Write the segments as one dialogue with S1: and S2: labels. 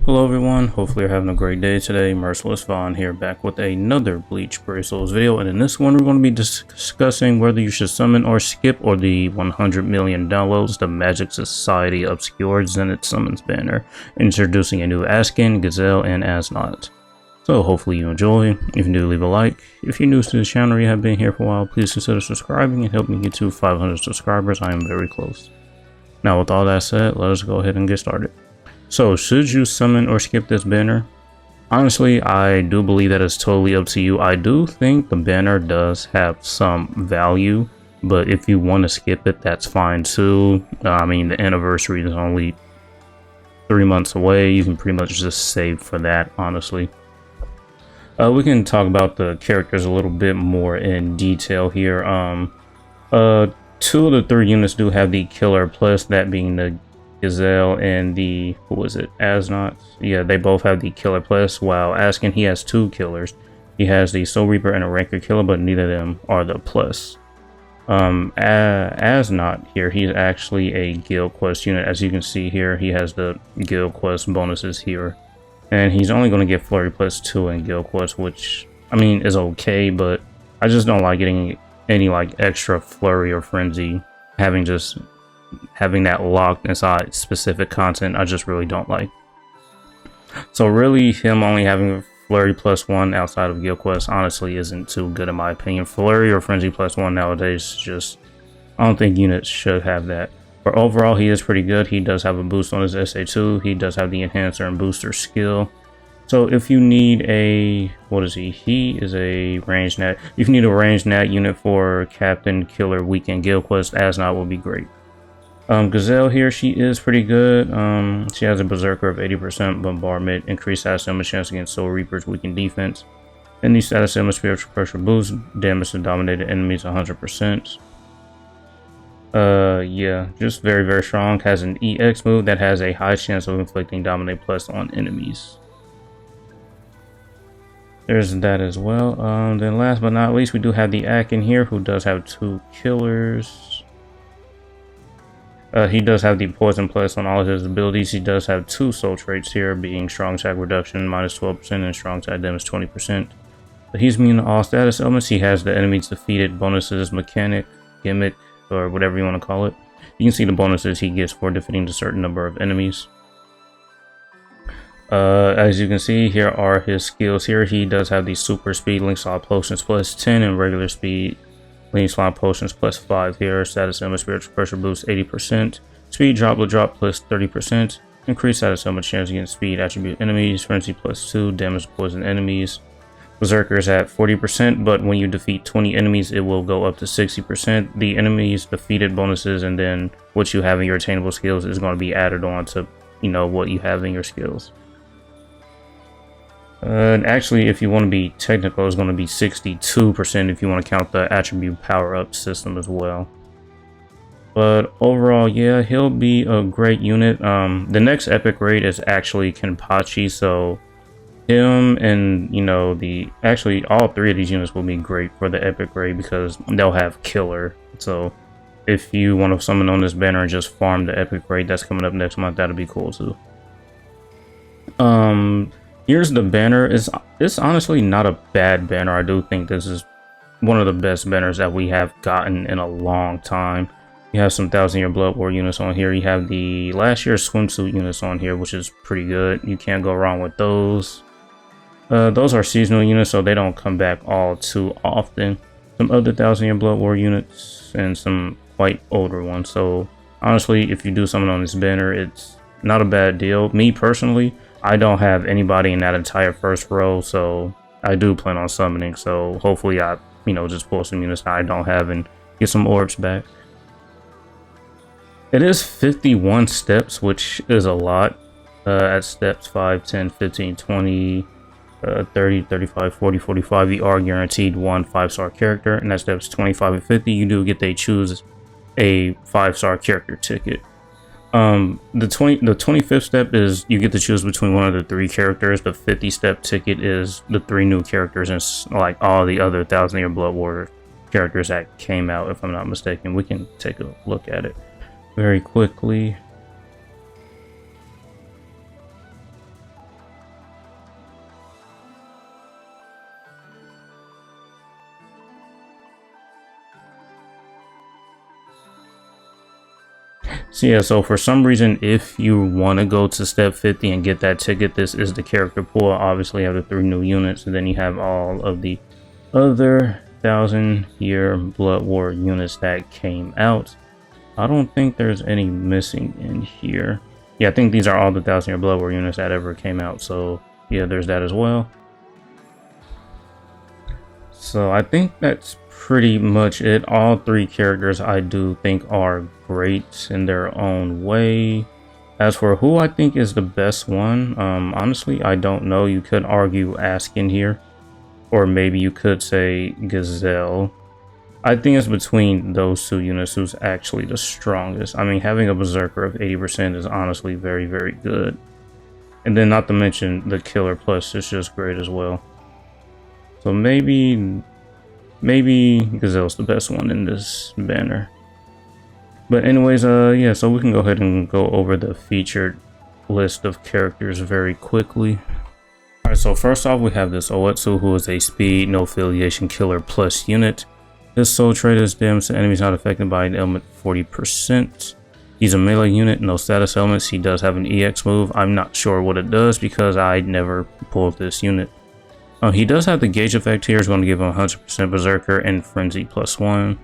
S1: Hello everyone, hopefully you're having a great day today. Merciless Vaughn here, back with another Bleach Brave Souls video, and in this one we're going to be discussing whether you should summon or skip or the 100 million downloads the Magic Society Obscured Zenith Summons banner, introducing a new Askin, Gazelle, and Asnot. So hopefully you enjoy. If you do, leave a like. If you're new to the channel or you have been here for a while, please consider subscribing and help me get to 500 subscribers. I am very close. Now with all that said, let us go ahead and get started. So, should you summon or skip this banner? Honestly, I do believe that it's totally up to you. I do think the banner does have some value, but if you want to skip it, that's fine too. I mean, the anniversary is only 3 months away. You can pretty much just save for that, honestly. We can talk about the characters a little bit more in detail here. Two of the three units do have the Killer Plus, that being the Gazelle and the, who was it, Asnot? Yeah, they both have the Killer Plus, while Askin, he has two killers. He has the Soul Reaper and a Ranker Killer, but neither of them are the Plus. Asnot here, he's actually a Guild Quest unit. As you can see here, he has the Guild Quest bonuses here. And he's only going to get Flurry Plus 2 in Guild Quest, which, I mean, is okay, but I just don't like getting any, like, extra Flurry or Frenzy, having that locked inside specific content. I just really don't like. So really, him only having Flurry plus 1 outside of Guild Quest honestly isn't too good in my opinion. Flurry or Frenzy plus 1 nowadays, just, I don't think units should have that. But overall, he is pretty good. He does have a boost on his SA2. He does have the Enhancer and Booster skill. So if you need a, what is he? He is a ranged nat. If you need a ranged nat unit for Captain, Killer, Weekend, Guild Quest, Asnot will be great. Gazelle here, she is pretty good. She has a Berserker of 80% bombardment, increased status element chance against Soul Reapers, weakened defense. And the status element spiritual pressure boost, damage to dominated enemies 100%. Yeah, just very, very strong. Has an EX move that has a high chance of inflicting dominate plus on enemies. There's that as well. Then last but not least, we do have the Akin here, who does have two killers. He does have the Poison Plus on all of his abilities. He does have two soul traits here, being Strong Attack Reduction minus 12% and Strong Attack Damage 20%. But he's immune to all status elements. He has the enemies defeated bonuses, mechanic, gimmick, or whatever you want to call it. You can see the bonuses he gets for defeating a certain number of enemies. As you can see, here are his skills here. He does have the Super Speed, Link Slot Potions plus 10, and regular speed. Lean Slime Potions plus 5 here. Status element spiritual pressure boost 80%. Speed droplet drop plus 30%. Increased status element chance against speed attribute enemies. Frenzy plus 2. Damage to poison enemies. Berserkers at 40%, but when you defeat 20 enemies, it will go up to 60%. The enemies defeated bonuses and then what you have in your attainable skills is going to be added on to, you know, what you have in your skills. And actually, if you want to be technical, it's going to be 62% if you want to count the attribute power-up system as well. But overall, yeah, he'll be a great unit. The next epic raid is actually Kenpachi, so him and, you know, actually all three of these units will be great for the epic raid because they'll have killer. So if you want to summon on this banner and just farm the epic raid that's coming up next month, that'll be cool too. Here's the banner. It's honestly not a bad banner. I do think this is one of the best banners that we have gotten in a long time. You have some 1000-year Blood War units on here. You have the last year's swimsuit units on here, which is pretty good. You can't go wrong with those. Those are seasonal units, so they don't come back all too often. Some other 1000-year Blood War units and some quite older ones. So honestly, if you do something on this banner, it's not a bad deal. Me personally, I don't have anybody in that entire first row, so I do plan on summoning. So hopefully I, you know, just pull some units I don't have and get some orbs back. It is 51 steps, which is a lot. At steps 5, 10, 15, 20, 30, 35, 40, 45, you are guaranteed one 5-star character. And at steps 25 and 50, you do get to choose a 5-star character ticket. The 25th step is you get to choose between one of the 3 characters. The 50 step ticket is the 3 new characters and like all the other 1000-year Blood War characters that came out, if I'm not mistaken. We can take a look at it very quickly. So yeah, so for some reason, if you want to go to step 50 and get that ticket, this is the character pool. Obviously, you have the 3 new units, and then you have all of the other 1,000-year Blood War units that came out. I don't think there's any missing in here. Yeah, I think these are all the 1,000-year Blood War units that ever came out. So yeah, there's that as well. So I think that's pretty much it. All 3 characters I do think are great in their own way. As for who I think is the best one, honestly, I don't know. You could argue Askin here, or maybe you could say Gazelle. I think it's between those 2 units who's actually the strongest. I mean, having a Berserker of 80% is honestly very, very good. And then not to mention the Killer Plus is just great as well. So maybe Gazelle's the best one in this banner. But anyways, yeah, so we can go ahead and go over the featured list of characters very quickly. Alright, so first off, we have this Oetsu, who is a speed, no affiliation killer plus unit. This soul trait is damage to enemies not affected by an element 40%. He's a melee unit, no status elements. He does have an EX move. I'm not sure what it does because I never pulled this unit. He does have the gauge effect here. It's going to give him 100% Berserker and Frenzy +1.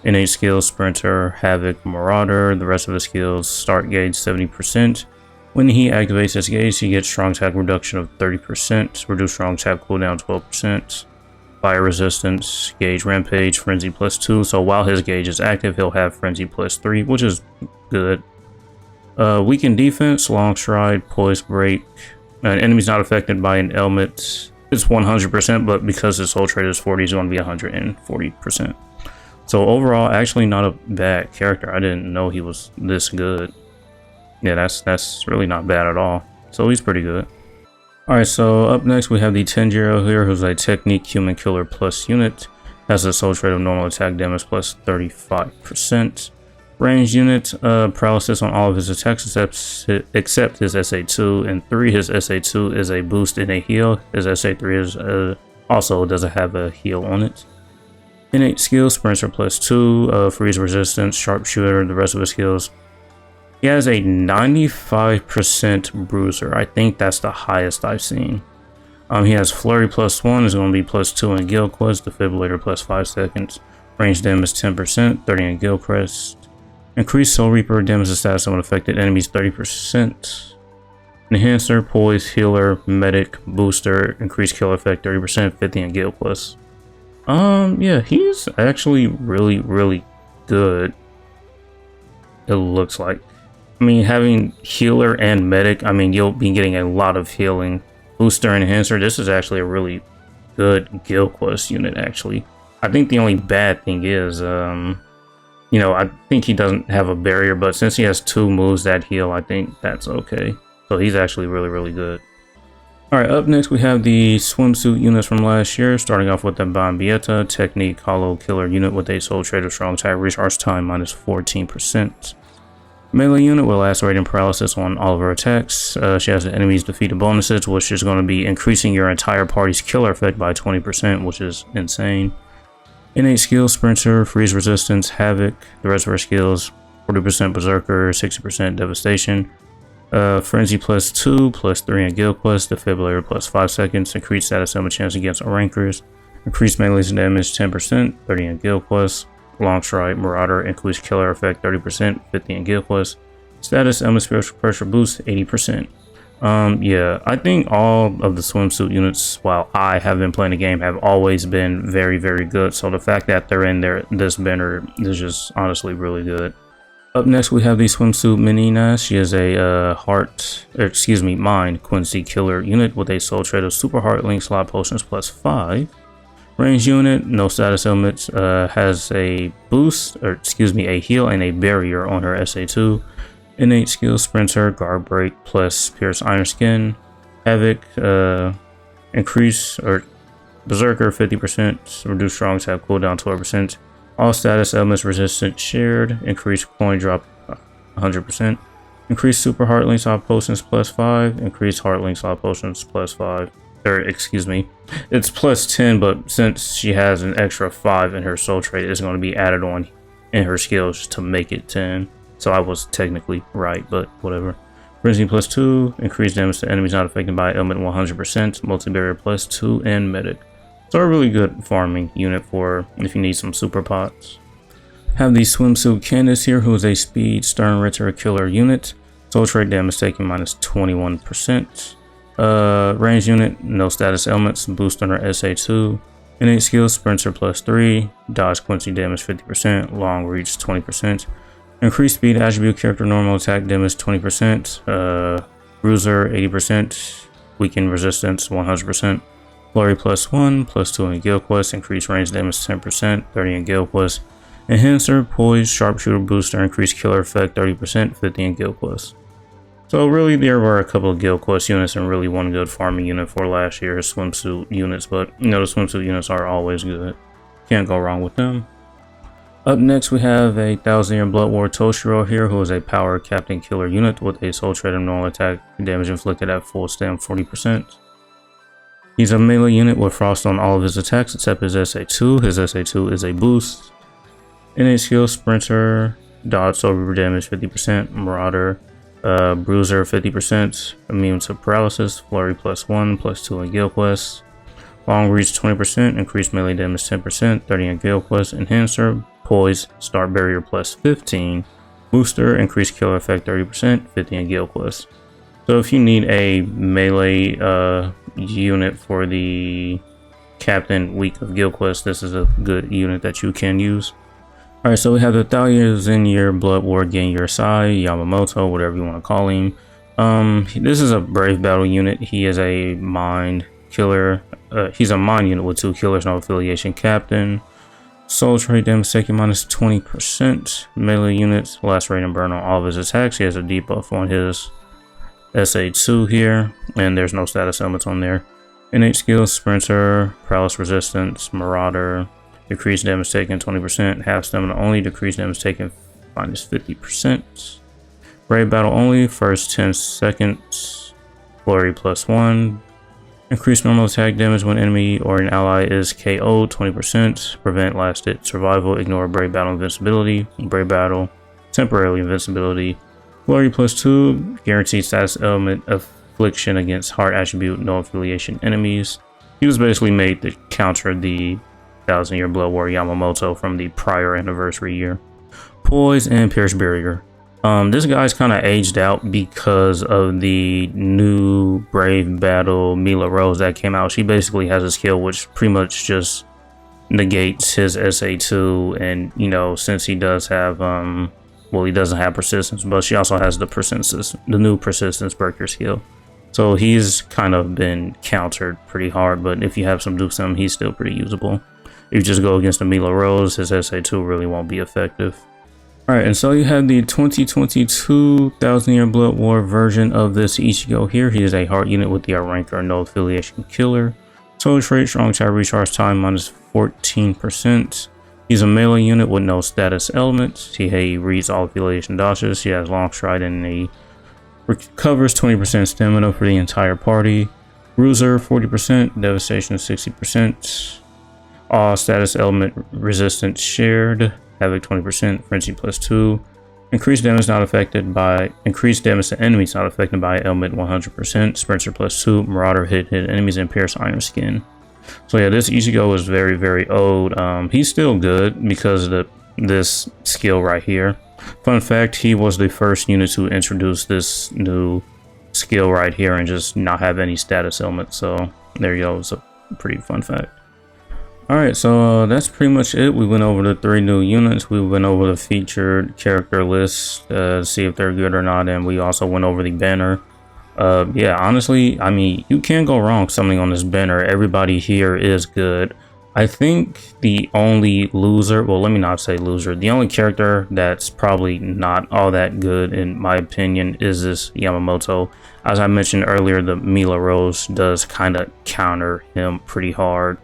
S1: Innate skills, Sprinter, Havoc, Marauder. The rest of his skills start gauge 70%. When he activates his gauge, he gets strong attack reduction of 30%, reduce strong attack cooldown 12%, fire resistance, gauge rampage, Frenzy +2. So while his gauge is active, he'll have Frenzy +3, which is good. Weaken defense, long stride, poise break. An enemy's not affected by an element. It's 100%, but because his soul trait is 40, it's going to be 140%. So overall, actually not a bad character. I didn't know he was this good. Yeah, that's really not bad at all. So he's pretty good. Alright, so up next we have the Tenjiro here, who's a Technique Human Killer Plus unit. Has a soul trait of normal attack damage plus 35%. Ranged unit, paralysis on all of his attacks except his SA2, and 3 his SA2 is a boost and a heal. His SA3 is also doesn't have a heal on it. Innate skills, Sprinter +2, freeze resistance, sharpshooter, the rest of his skills. He has a 95% bruiser. I think that's the highest I've seen. He has flurry +1, is going to be +2 in Guild Quest, defibrillator +5 seconds, range damage 10%, 30 in Guild Quest. Increased Soul Reaper damage the status of unaffected enemies 30%. Enhancer, Poise, Healer, Medic, Booster, increased kill effect 30%, 50 in Guild Plus. Yeah, he's actually really, really good. It looks like. I mean, having Healer and Medic, I mean, you'll be getting a lot of healing. Booster and Enhancer, this is actually a really good Guild Quest unit, actually. I think the only bad thing is, you know, I think he doesn't have a barrier, but since he has 2 moves that heal, I think that's okay. So he's actually really, really good. Alright, up next we have the swimsuit units from last year, starting off with the Bambietta Technique Hollow Killer unit with a soul trait of strong attack, recharge time -14%. Melee unit with lacerating paralysis on all of her attacks. She has the enemies defeated bonuses, which is going to be increasing your entire party's killer effect by 20%, which is insane. Innate skills, Sprinter, freeze resistance, Havoc, the rest of her skills, 40% Berserker, 60% Devastation, Frenzy +2, +3 in Guild Quest, defibrillator +5 seconds, increased status element chance against rankers, increased melee damage 10%, 30 in Guild Quest, long stride, Marauder, increased killer effect 30%, 50 in Guild Quest, status element spiritual pressure boost 80%. Yeah, I think all of the swimsuit units, while I have been playing the game, have always been very, very good. So the fact that they're in this banner is just honestly really good. Up next, we have the swimsuit Menina. She is a Mind Quincy Killer unit with a soul trait of Super Heart Link Slot Potions +5. Range unit, no status elements, has a boost, a heal and a barrier on her SA2. Innate skills, Sprinter, Guard Break, plus Pierce Iron Skin. Havoc, Berserker 50%, reduce strong attack cooldown 12%. All status elements resistant shared, increase coin drop 100%. Increase Super Heart Link Slot Potions +5, increase Heart Link Slot Potions +5. It's +10, but since she has an extra 5 in her soul trait, it's going to be added on in her skills to make it 10. so I was technically right, but whatever. Frenzy plus 2, increased damage to enemies not affected by ailment 100%, multi-barrier plus 2, and medic. So a really good farming unit for if you need some super pots. Have the swimsuit Candace here, who is a speed stern ritter killer unit. Soul trait damage taken minus 21%. Range unit, no status elements, boost on her SA2. Innate skills, sprinter plus 3, dodge quincy damage 50%, long reach 20%. Increased speed attribute, character normal attack damage 20%, bruiser 80%, weaken resistance 100%, flurry plus 1, plus 2 in guild quest, increased range damage 10%, 30 in guild quest, enhancer, poise, sharpshooter booster, increased killer effect 30%, 50 in guild quest. So really there were a couple of guild quest units and really one good farming unit for last year's swimsuit units, but you know the swimsuit units are always good. Can't go wrong with them. Up next, we have a 1000-year Blood War Toshiro here, who is a power captain killer unit with a soul trait of normal attack damage inflicted at full stam 40%. He's a melee unit with frost on all of his attacks except his SA2. His SA2 is a boost. Innate skill, sprinter, dodge over damage 50%, marauder, bruiser 50%, immune to paralysis, flurry plus 1, plus 2 in guild quest. Long reach 20%, increased melee damage 10%, 30 in guild quest, enhancer, poise, start barrier plus 15, booster, increased killer effect 30%, 50 in guild quest. So if you need a melee unit for the captain week of guild quest, this is a good unit that you can use. Alright, so we have the 1000-year Blood War Gengar Sai, Yamamoto, whatever you want to call him. This is a brave battle unit. He is a mind killer. He's a mind unit with 2 killers, no affiliation captain. Soul trait damage taken minus 20%. Melee units, lacerate and burn on all of his attacks. He has a debuff on his SA2 here, and there's no status elements on there. Innate skills, sprinter, paralysis resistance, marauder, decreased damage taken 20%, half stamina only, decreased damage taken minus 50%. Brave battle only, first 10 seconds, flurry plus 1. Increased normal attack damage when enemy or an ally is KO'd 20%. Prevent last hit survival. Ignore brave battle invincibility. Brave battle temporarily invincibility. Flurry plus 2. Guaranteed status element affliction against heart attribute no affiliation enemies. He was basically made to counter the 1000-year Blood War Yamamoto from the prior anniversary year. Poise and pierce barrier. This guy's kind of aged out because of the new Brave Battle Mila Rose that came out. She basically has a skill which pretty much just negates his SA2, and you know, since he does have well, he doesn't have persistence, but she also has the new persistence breaker skill. So he's kind of been countered pretty hard, but if you have some dukes on him, he's still pretty usable. If you just go against the Mila Rose, his SA2 really won't be effective. Alright, and so you have the 2022 1000-year Blood War version of this Ichigo here. He is a heart unit with the rank or no affiliation killer. Soul trait, strong type recharge time minus 14%. He's a melee unit with no status elements. He reads all affiliation dodges. He has long stride and he recovers 20% stamina for the entire party. Bruiser 40%, devastation 60%. All status element resistance shared. Havoc 20%, frenzy plus 2. Increased damage not affected by increased damage to enemies not affected by ailment 100%. Sprinter plus 2, marauder hit enemies and pierce iron skin. So yeah, this Ichigo is very, very old. He's still good because of this skill right here. Fun fact, he was the first unit to introduce this new skill right here and just not have any status elements. So there you go, it's a pretty fun fact. Alright, so that's pretty much it. We went over the 3 new units. We went over the featured character list to see if they're good or not, and we also went over the banner. Yeah, honestly, I mean, you can't go wrong summoning on this banner. Everybody here is good. I think the only loser, well, let me not say loser, the only character that's probably not all that good in my opinion is this Yamamoto. As I mentioned earlier, the Mila Rose does kind of counter him pretty hard.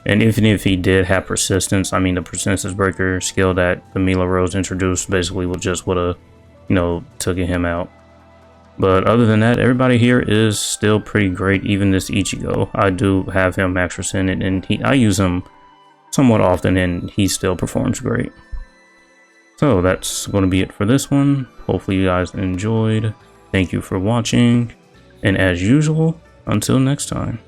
S1: And even if he did have persistence, I mean, the persistence breaker skill that the Mila Rose introduced basically would have, you know, taken him out. But other than that, everybody here is still pretty great. Even this Ichigo, I do have him max percented, and I use him somewhat often, and he still performs great. So that's going to be it for this one. Hopefully you guys enjoyed. Thank you for watching. And as usual, until next time.